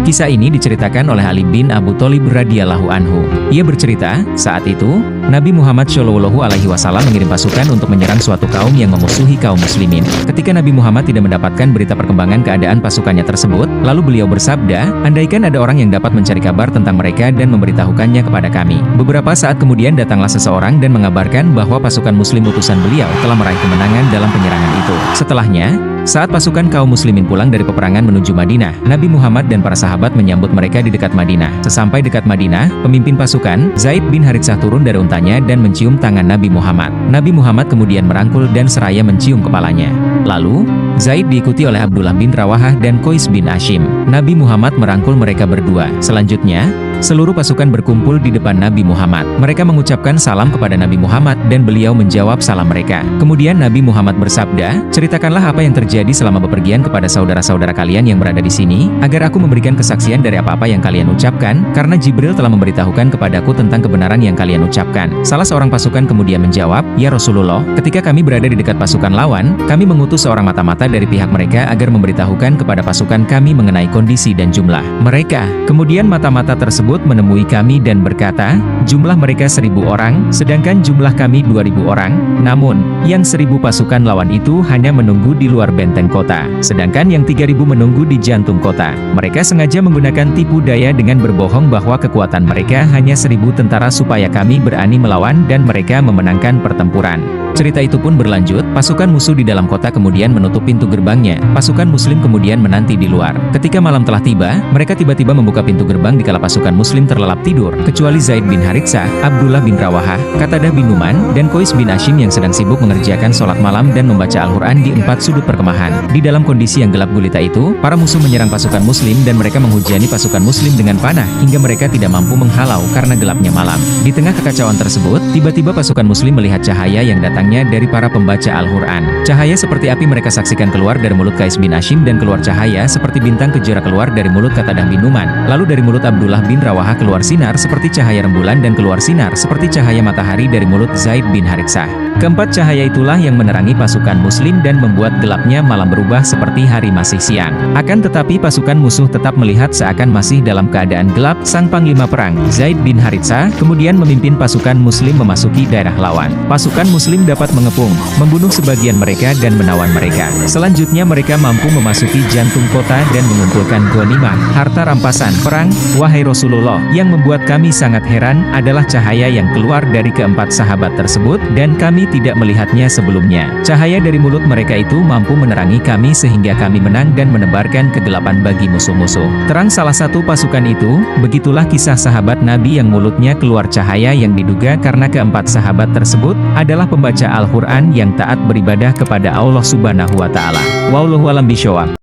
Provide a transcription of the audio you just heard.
Kisah ini diceritakan oleh Ali bin Abu Thalib radhiyallahu anhu. Ia bercerita, saat itu, Nabi Muhammad Shallallahu alaihi wasallam mengirim pasukan untuk menyerang suatu kaum yang memusuhi kaum muslimin. Ketika Nabi Muhammad tidak mendapatkan berita perkembangan keadaan pasukannya tersebut, lalu beliau bersabda, "Andaikan ada orang yang dapat mencari kabar tentang mereka dan memberitahukannya kepada kami." Beberapa saat kemudian datanglah seseorang dan mengabarkan bahwa pasukan muslim utusan beliau telah meraih kemenangan dalam penyerangan itu. Setelahnya, saat pasukan kaum muslimin pulang dari peperangan menuju Madinah, Nabi Muhammad dan para sahabat menyambut mereka di dekat Madinah. Sesampai dekat Madinah, pemimpin pasukan, Zaid bin Haritsah turun dari untanya dan mencium tangan Nabi Muhammad. Nabi Muhammad kemudian merangkul dan seraya mencium kepalanya. Lalu, Zaid diikuti oleh Abdullah bin Rawahah dan Qais bin Ashim. Nabi Muhammad merangkul mereka berdua. Selanjutnya, seluruh pasukan berkumpul di depan Nabi Muhammad. Mereka mengucapkan salam kepada Nabi Muhammad dan beliau menjawab salam mereka. Kemudian Nabi Muhammad bersabda, "Ceritakanlah apa yang terjadi selama bepergian kepada saudara-saudara kalian yang berada di sini, agar aku memberikan kesaksian dari apa-apa yang kalian ucapkan, karena Jibril telah memberitahukan kepadaku tentang kebenaran yang kalian ucapkan." Salah seorang pasukan kemudian menjawab, "Ya Rasulullah, ketika kami berada di dekat pasukan lawan, kami mengutus seorang mata-mata dari pihak mereka agar memberitahukan kepada pasukan kami mengenai kondisi dan jumlah mereka. Kemudian mata-mata tersebut menemui kami dan berkata, jumlah mereka 1.000 orang, sedangkan jumlah kami 2.000 orang. Namun, yang 1.000 pasukan lawan itu hanya menunggu di luar benteng kota, sedangkan yang 3.000 menunggu di jantung kota. Mereka sengaja menggunakan tipu daya dengan berbohong bahwa kekuatan mereka hanya 1.000 tentara supaya kami berani melawan dan mereka memenangkan pertempuran." Cerita itu pun berlanjut, pasukan musuh di dalam kota kemudian menutup pintu gerbangnya. Pasukan muslim kemudian menanti di luar. Ketika malam telah tiba, mereka tiba-tiba membuka pintu gerbang dikala pasukan muslim terlelap tidur, kecuali Zaid bin Haritsah, Abdullah bin Rawahah, Qatadah bin Numan, dan Qais bin Ashim yang sedang sibuk mengerjakan sholat malam dan membaca Al-Quran di 4 sudut perkemahan. Di dalam kondisi yang gelap gulita itu, para musuh menyerang pasukan muslim dan mereka menghujani pasukan muslim dengan panah, hingga mereka tidak mampu menghalau karena gelapnya malam. Di tengah kekacauan tersebut, tiba-tiba pasukan muslim melihat cahaya yang datangnya dari para pembaca Al-Quran. Cahaya seperti api mereka saksikan keluar dari mulut Qais bin Ashim dan keluar cahaya seperti bintang kejora keluar dari mulut Qatadah bin Numan. Lalu dari mulut Abdullah bin Rawahah keluar sinar seperti cahaya rembulan dan keluar sinar seperti cahaya matahari dari mulut Zaid bin Haritsah. Keempat cahaya itulah yang menerangi pasukan muslim dan membuat gelapnya malam berubah seperti hari masih siang. Akan tetapi pasukan musuh tetap melihat seakan masih dalam keadaan gelap. Sang panglima perang, Zaid bin Haritsah, kemudian memimpin pasukan muslim memasuki daerah lawan. Pasukan muslim dapat mengepung, membunuh sebagian mereka dan menawan mereka. Selanjutnya mereka mampu memasuki jantung kota dan mengumpulkan ghanimah, harta rampasan perang. Wahai Rasulullah, yang membuat kami sangat heran adalah cahaya yang keluar dari keempat sahabat tersebut dan kami tidak melihatnya sebelumnya. Cahaya dari mulut mereka itu mampu menerangi kami sehingga kami menang dan menebarkan kegelapan bagi musuh-musuh. Terang salah satu pasukan itu, begitulah kisah sahabat Nabi yang mulutnya keluar cahaya yang diduga karena keempat sahabat tersebut adalah pembaca Al-Quran yang taat beribadah kepada Allah Subhanahu wa Ta'ala. Wallahu a'lam bishawab.